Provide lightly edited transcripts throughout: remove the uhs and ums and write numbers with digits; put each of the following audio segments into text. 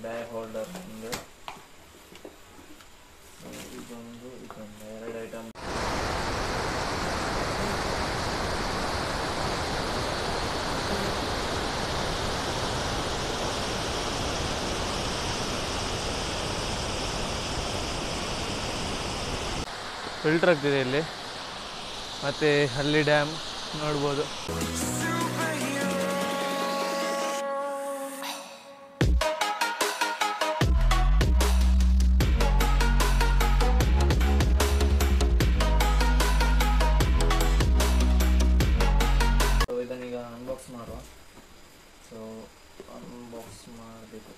Bag holder ಒಂದು ಇದೊಂದು ಎರಡು ಐಟಮ್. ಫಿಲ್ಟರ್ ಆಗ್ತಿದೆ ಇಲ್ಲಿ, ಮತ್ತು ಹಳ್ಳಿ ಡ್ಯಾಮ್ ನೋಡ್ಬೋದು. ಇದನ್ನೀಗ ಅನ್ಬಾಕ್ಸ್ ಮಾಡುವ. ಸೊ ಅನ್ಬಾಕ್ಸ್ ಮಾಡಬೇಕು.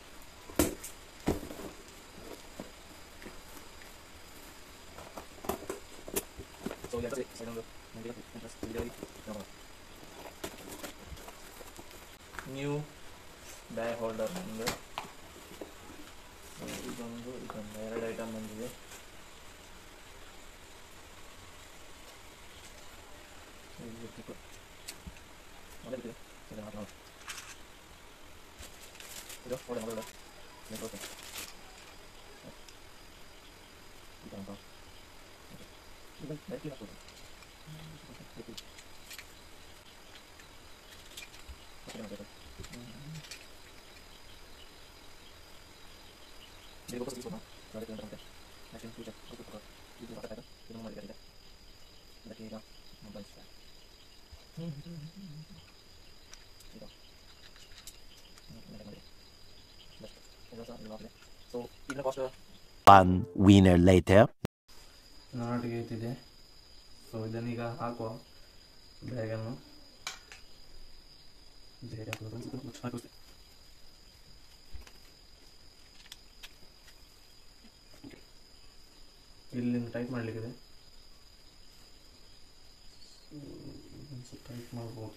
ನ್ಯೂ ಬ್ಯಾಗ್ ಹೋಲ್ಡರ್ ಒಂದು ಇದೊಂದು ಎರಡು ಐಟಮ್ ಬಂದಿದೆ. One winner later. ನನ್ನೊಟ್ಟಿಗೆ ಇಟ್ಟಿದೆ. ಸೊ ಇದನ್ನೀಗ ಹಾಕುವ ಬ್ಯಾಗನ್ನು. ಇಲ್ಲಿಂದ ಟೈಟ್ ಮಾಡಲಿಕ್ಕಿದೆ. ಟೈಟ್ ಮಾಡ್ಬೋದು.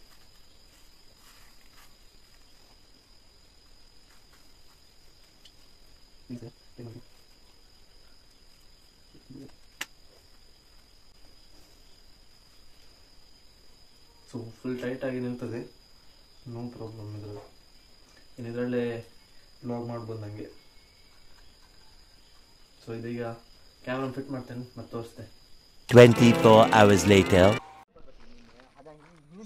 ಸೊ ಫುಲ್ ಟೈಟಾಗಿ ನಿಲ್ತದೆ, ನೋ ಪ್ರಾಬ್ಲಮ್. ಇದರಲ್ಲೇ ಬ್ಲಾಗ್ ಮಾಡ್ಬೋದು ನನಗೆ. ಸೊ ಇದೀಗ ಕ್ಯಾಮ್ರಾ ಫಿಟ್ ಮಾಡ್ತೇನೆ ಮತ್ತೆ ತೋರಿಸ್ತೇನೆ. 24 hours later.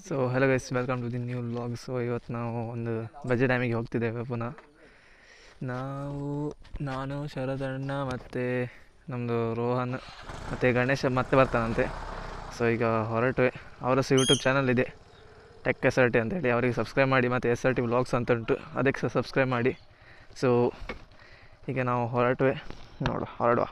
So hello guys, welcome to the new vlog. So ಇವತ್ತು ನಾವು ಒಂದು ಬಜೆ ಡ್ಯಾಮಿಗೆ ಹೋಗ್ತಿದ್ದೇವೆ ಪುನಃ. ನಾನು ಶರದಣ್ಣ ಮತ್ತು ನಮ್ಮದು ರೋಹನ್ ಮತ್ತು ಗಣೇಶ ಮತ್ತೆ ಬರ್ತಾನಂತೆ. ಸೊ ಈಗ ಹೊರಟು ಅವರ ಯೂಟ್ಯೂಬ್ ಚಾನಲ್ ಇದೆ ಟೆಕ್ SRT ಅಂತೇಳಿ, ಅವರಿಗೆ ಸಬ್ಸ್ಕ್ರೈಬ್ ಮಾಡಿ, ಮತ್ತು SRT ವ್ಲಾಗ್ಸ್ ಅಂತ ಉಂಟು, ಅದಕ್ಕೆ ಸಬ್ಸ್ಕ್ರೈಬ್ ಮಾಡಿ. ಸೊ ಈಗ ನಾವು ಹೊರಡುವ.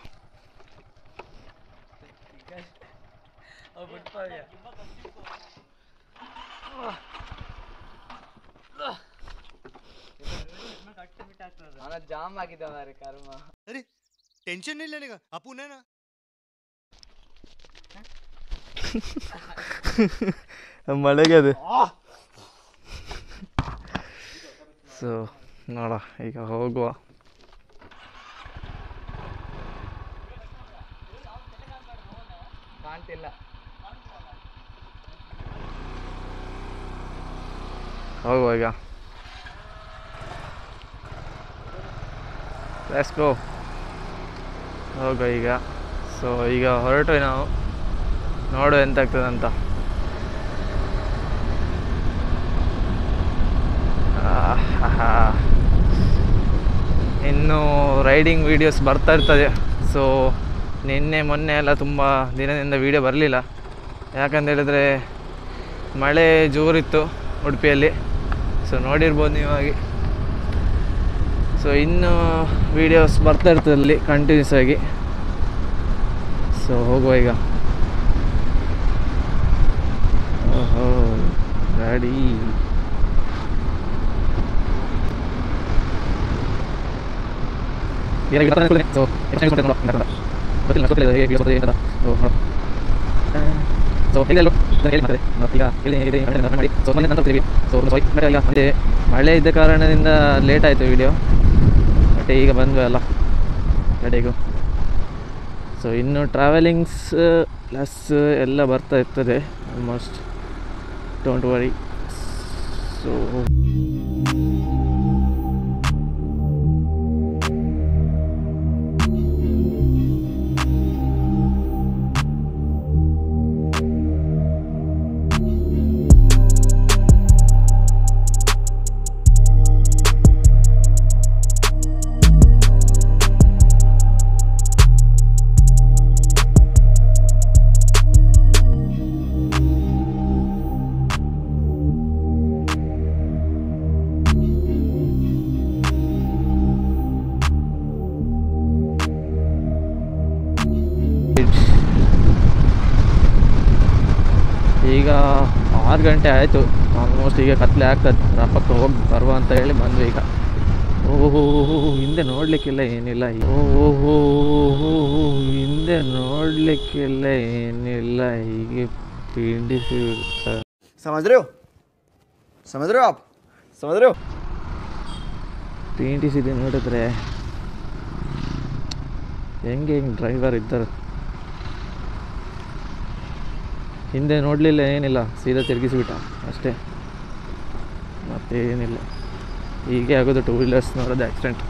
ಜಾಮ್ ಆಗಿದ್ದಾವೆ ಕರ್ಮ. अरे टेंशन नहीं लेने का, अपुन है ना. ಮಳೆಗೆ ಅದು. ಸೊ ನೋಡ ಈಗ ಹೋಗುವ. ಕಾಣ್ತಿಲ್ಲ. ಹೋಗುವ ಈಗ. Let's go. ಹೋಗುವ ಈಗ. ಸೊ ಈಗ ಹೊರಟು ನಾವು ನೋಡು ಎಂತಾಗ್ತದೆ ಅಂತ. ಇನ್ನು ರೈಡಿಂಗ್ ವೀಡಿಯೋಸ್ ಬರ್ತಾ ಇರ್ತದೆ. ಸೊ ನಿನ್ನೆ ಮೊನ್ನೆ ಎಲ್ಲ ತುಂಬ ದಿನದಿಂದ ವೀಡಿಯೋ ಬರಲಿಲ್ಲ, ಯಾಕಂತೇಳಿದರೆ ಮಳೆ ಜೋರಿತ್ತು ಉಡುಪಿಯಲ್ಲಿ. ಸೊ ನೋಡಿರ್ಬೋದು ನೀವಾಗಿ. ಸೊ ಇನ್ನು ವೀಡಿಯೋಸ್ ಬರ್ತಾ ಇರ್ತದೆ ಅಲ್ಲಿ ಕಂಟಿನ್ಯೂಸ್ ಆಗಿ. ಸೊ ಹೋಗುವ ಈಗ. ಓಹೋ ಗಾಡಿ. ಮಳೆ ಇದ್ದ ಕಾರಣದಿಂದ ಲೇಟ್ ಆಯಿತು ವಿಡಿಯೋ, ಬಟ್ ಈಗ ಬಂದ್ವಿ ಅಲ್ಲ ಕಡೆಗೂ. ಸೊ ಇನ್ನು ಟ್ರಾವೆಲಿಂಗ್ಸ್ ಪ್ಲಸ್ ಎಲ್ಲ ಬರ್ತಾ ಇರ್ತದೆ ಆಲ್ಮೋಸ್ಟ್, ಡೋಂಟ್ ವರಿ. ಸೊ 6 ಗಂಟೆ ಆಯಿತು ಆಲ್ಮೋಸ್ಟ್. ಈಗ ಕತ್ಲೆ ಆಗ್ತದೆ, ರಪ್ಪಕ್ಕ ಹೋಗಿ ಬರುವ ಅಂತ ಹೇಳಿ ಬಂದ್ವಿ ಈಗ. ಓಹೋ ಹಿಂದೆ ನೋಡಲಿಕ್ಕಿಲ್ಲ ಏನಿಲ್ಲ. ಓಹೋ ಹಿಂದೆ ನೋಡಲಿಕ್ಕಿಲ್ಲ ಏನಿಲ್ಲ, ಹೀಗೆ ಪಿಂಡಿಸಿ ಬಿಡ್ತಾರೆ. समझ रहे हो आप समझ रहे हो. ಪಿಂಡಿಸಿದೆ ನೋಡಿದ್ರೆ ಹೆಂಗೆ ಡ್ರೈವರ್ ಇದ್ದರು. ಹಿಂದೆ ನೋಡಲಿಲ್ಲ ಏನಿಲ್ಲ, ಸೀದಾ ತಿರುಗಿಸಿಬಿಟ್ಟ ಅಷ್ಟೇ, ಮತ್ತೇನಿಲ್ಲ. ಹೀಗೆ ಆಗೋದು ಟೂ ವೀಲರ್ಸ್ ನೋಡೋದು ಆಕ್ಸಿಡೆಂಟ್.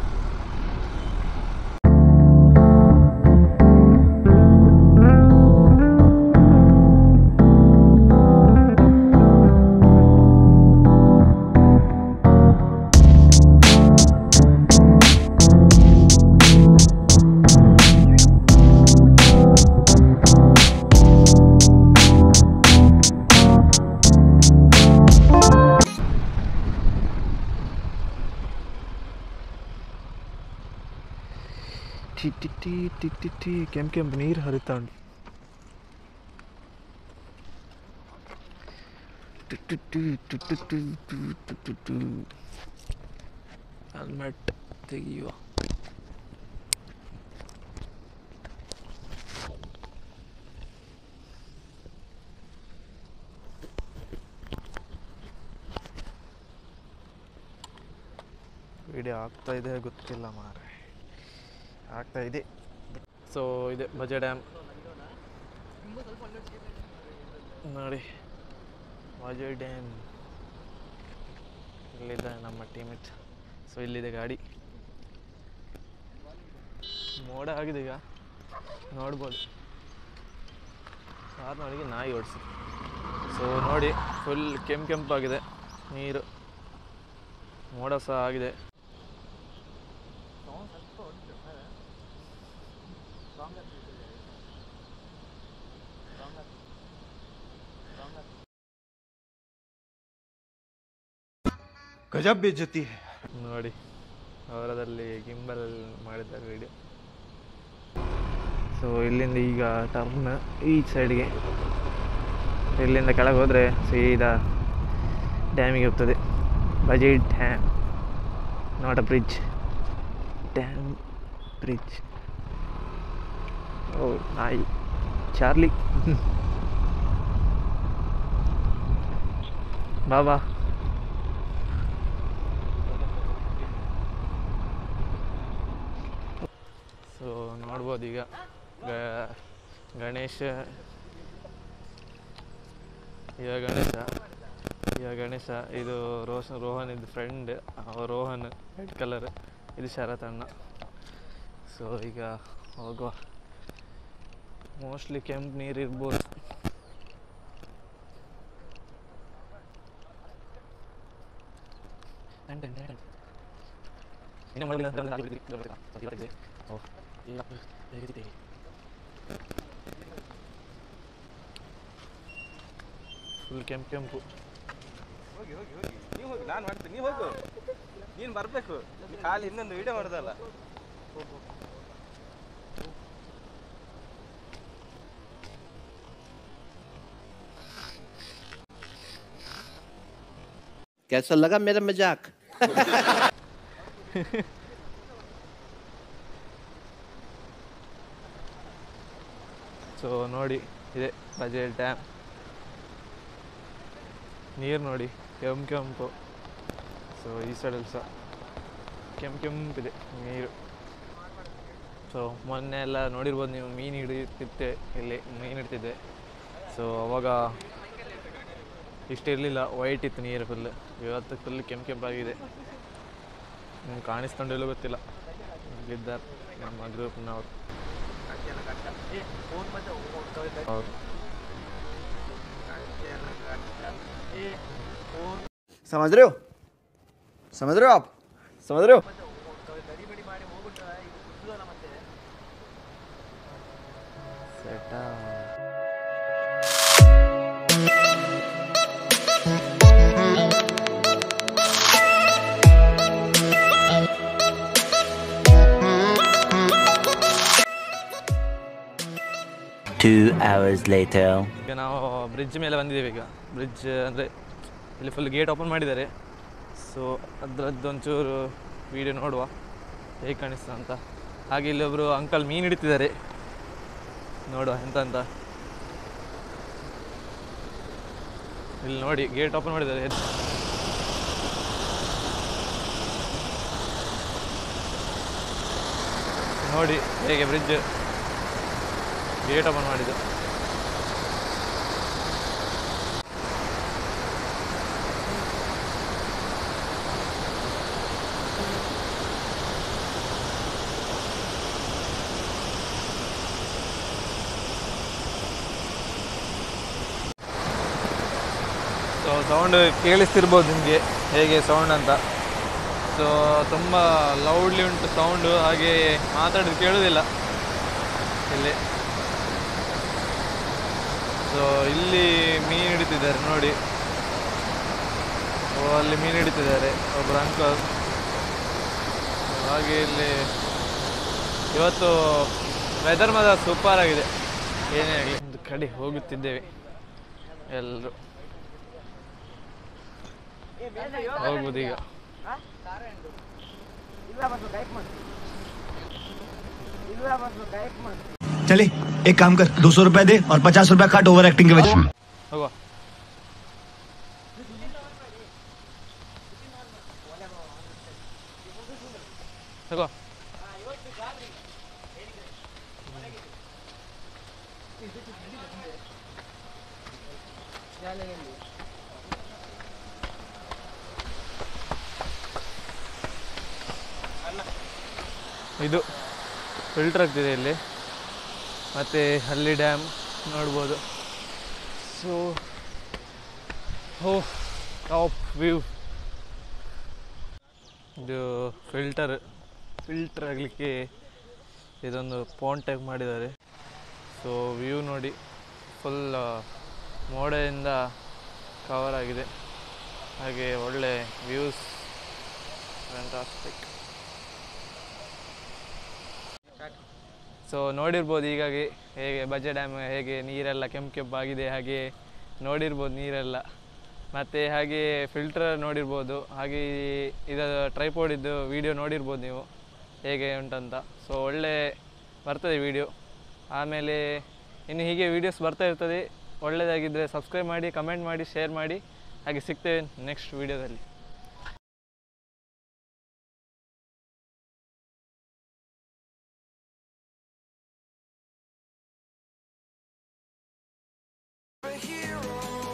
ಕೆಂಪು ನೀರು ಹರಿತಾ ಉಂಟು. ಹೆಲ್ಮೆಟ್ ತೆಗಿಯುವ. ವಿಡಿಯೋ ಆಗ್ತಾ ಇದೆ ಗೊತ್ತಿಲ್ಲ ಮಾರೆ, ಆಗ್ತಾ ಇದೆ. ಸೊ ಇದೆ ಬಜೆ ಡ್ಯಾಮ್ ನೋಡಿ, ಬಜೆ ಡ್ಯಾಮ್. ಇಲ್ಲಿದೆ ನಮ್ಮ ಟೀಮೇಟ್. ಸೊ ಇಲ್ಲಿದೆ ಗಾಡಿ, ಮೋಡ ಆಗಿದೆ ಈಗ ನೋಡ್ಬೋದು. ಕಾರ್ನೊಳಗೆ ನಾಯಿ ಓಡಿಸಿ. ಸೊ ನೋಡಿ ಫುಲ್ ಕೆಂಪಾಗಿದೆ ನೀರು, ಮೋಡ ಸಹ ಆಗಿದೆ. गजब बेइज्जती है. ನೋಡಿ ಅವರದಲ್ಲಿ ಗಿಂಬಲ್ ಮಾಡಿದ್ದಾರೆ ವಿಡಿಯೋ. ಸೊ ಇಲ್ಲಿಂದ ಈಗ ಟರ್ನ್ ಈ ಸೈಡ್ಗೆ, ಇಲ್ಲಿಂದ ಕೆಳಗೆ ಹೋದರೆ ಸೀದಾ ಡ್ಯಾಮಿಗೆ ಹೋಗ್ತದೆ. Baje dam, not a bridge, dam bridge. ಓ ನಾಯಿ ಚಾರ್ಲಿ ಬಾಬಾ. ಸೊ ನೋಡ್ಬೋದು ಈಗ ಗಣೇಶ ಇದು ರೋಹನ್ ಇದು ಫ್ರೆಂಡ್, ರೋಹನ್ ರೆಡ್ ಕಲರ್, ಇದು ಶರತ್ ಅಣ್ಣ. ಸೊ ಈಗ ಹೋಗುವ. ಮೋಸ್ಟ್ಲಿ ಕೆಂಪು ನೀರು ಇರ್ಬೋದು. ಫುಲ್ ಕೆಂಪು. ಹೋಗಿ ನೀವು ಹೋಗಿ, ನಾನು ಮಾಡ್ತೀನಿ, ನೀವು ಹೋಗು, ನೀನು ಬರಬೇಕು. ಖಾಲಿ ಇನ್ನೊಂದು ವಿಡಿಯೋ ಮಾಡೋದಲ್ಲ. कैसा लगा मेरा मजाक? ಸೊ ನೋಡಿ ಇದೆ ಬಜೆ ಡ್ಯಾಮ್. ನೀರು ನೋಡಿ ಕೆಂಪು. ಸೊ ಈ ಸೈಡಲ್ಲಿ ಸಹ ಕೆಂಪಿದೆ ನೀರು. ಸೊ ಮೊನ್ನೆ ಎಲ್ಲ ನೋಡಿರ್ಬೋದು ನೀವು, ಮೀನು ಹಿಡಿಯುತ್ತಿದ್ದೆ, ಇಲ್ಲಿ ಮೀನು ಹಿಡ್ತಿದ್ದೆ. ಸೊ ಅವಾಗ ಇಷ್ಟಿರಲಿಲ್ಲ, ವೈಟ್ ಇತ್ತು ನೀರು ಫುಲ್. ಇವತ್ತು ಫುಲ್ ಕೆಂಪಾಗಿದೆ. ನಿಮ್ಗೆ ಕಾಣಿಸ್ಕೊಂಡಿಲ್ಲೋ ಗೊತ್ತಿಲ್ಲ, ಇದ್ದಾರೆ ನಮ್ಮ ಗ್ರೂಪ್ನವ್ರು. समझ रहे हो आप समझ रहे हो. 2 hours later. ಈಗ ನಾವು ಬ್ರಿಡ್ಜ್ ಮೇಲೆ ಬಂದಿದ್ದೇವೆ. ಈಗ ಬ್ರಿಡ್ಜ್ ಅಂದರೆ ಇಲ್ಲಿ ಫುಲ್ ಗೇಟ್ ಓಪನ್ ಮಾಡಿದ್ದಾರೆ. ಸೊ ಅದರದ್ದೊಂಚೂರು ವೀಡಿಯೋ ನೋಡುವ ಹೇಗೆ ಕಾಣಿಸ್ತಾ ಅಂತ. ಹಾಗೆ ಇಲ್ಲೊಬ್ಬರು ಅಂಕಲ್ ಮೀನು ಹಿಡಿತಿದ್ದಾರೆ, ನೋಡುವ ಎಂತ ಅಂತ. ಇಲ್ಲಿ ನೋಡಿ ಗೇಟ್ ಓಪನ್ ಮಾಡಿದ್ದಾರೆ. ನೋಡಿ ಹೇಗೆ ಬ್ರಿಡ್ಜ್ ಗೇಟ್ ಓಪನ್ ಮಾಡಿದ್ದು. ಸೊ ಸೌಂಡ್ ಕೇಳಿಸ್ತಿರ್ಬೋದು ನಿಮಗೆ ಹೇಗೆ ಸೌಂಡ್ ಅಂತ. ಸೊ ತುಂಬ ಲೌಡ್ಲಿ ಉಂಟು ಸೌಂಡು, ಹಾಗೆ ಮಾತಾಡೋದು ಕೇಳೋದಿಲ್ಲ ಇಲ್ಲಿ. ಸೊ ಇಲ್ಲಿ ಮೀನು ಹಿಡಿತಿದ್ದಾರೆ ನೋಡಿ. ಓ ಅಲ್ಲಿ ಮೀನು ಹಿಡಿತಿದ್ದಾರೆ ಒಬ್ಬರು ಅಂಕಲ್. ಹಾಗೆ ಇಲ್ಲಿ ಇವತ್ತು ವೆದರ್ ಮಾತ್ರ ಸೂಪರ್ ಆಗಿದೆ. ಏನೇ ಆಗಲಿ ಒಂದು ಕಡೆ ಹೋಗುತ್ತಿದ್ದೇವೆ ಎಲ್ಲರೂ. ಹೋಗ್ಬೋದು ಈಗ. चले एक काम कर 200 रुपए दे और 50 रुपए काट ओवर एक्टिंग के वजह। ಹೋಗುವ. ತಗೋ. ಇದು ಫಿಲ್ಟರ್ ಆಗ್ತಿದೆ ಇಲ್ಲಿ, ಮತ್ತು ಅಲ್ಲಿ ಡ್ಯಾಮ್ ನೋಡ್ಬೋದು. So top view. ಇದು ಫಿಲ್ಟರ್ ಆಗಲಿಕ್ಕೆ ಇದೊಂದು ಪಾಂಡ್ ಟೈಪ್ ಮಾಡಿದ್ದಾರೆ. ಸೊ ವ್ಯೂ ನೋಡಿ, ಫುಲ್ ಮೋಡದಿಂದ ಕವರ್ ಆಗಿದೆ, ಹಾಗೆ ಒಳ್ಳೆ ವ್ಯೂಸ್, ಫ್ಯಾಂಟಾಸ್ಟಿಕ್. ಸೊ ನೋಡಿರ್ಬೋದು ಹೀಗಾಗಿ ಹೇಗೆ ಬಜೆ ಡ್ಯಾಮ್ ಹೇಗೆ ನೀರೆಲ್ಲ ಕೆಂಪಾಗಿದೆ, ಹಾಗೆ ನೋಡಿರ್ಬೋದು ನೀರೆಲ್ಲ. ಮತ್ತು ಹಾಗೆ ಫಿಲ್ಟರ್ ನೋಡಿರ್ಬೋದು, ಹಾಗೆ ಇದರ ಟ್ರೈಪೋಡಿದ್ದು ವೀಡಿಯೋ ನೋಡಿರ್ಬೋದು ನೀವು ಹೇಗೆ ಉಂಟಂತ. ಸೊ ಒಳ್ಳೆ ಬರ್ತದೆ ವೀಡಿಯೋ. ಆಮೇಲೆ ಇನ್ನು ಹೀಗೆ ವೀಡಿಯೋಸ್ ಬರ್ತಾ ಇರ್ತದೆ. ಒಳ್ಳೆಯದಾಗಿದ್ದರೆ ಸಬ್ಸ್ಕ್ರೈಬ್ ಮಾಡಿ, ಕಮೆಂಟ್ ಮಾಡಿ, ಶೇರ್ ಮಾಡಿ. ಹಾಗೆ ಸಿಗ್ತೇವೆ ನೆಕ್ಸ್ಟ್ ವೀಡಿಯೋದಲ್ಲಿ. a hero.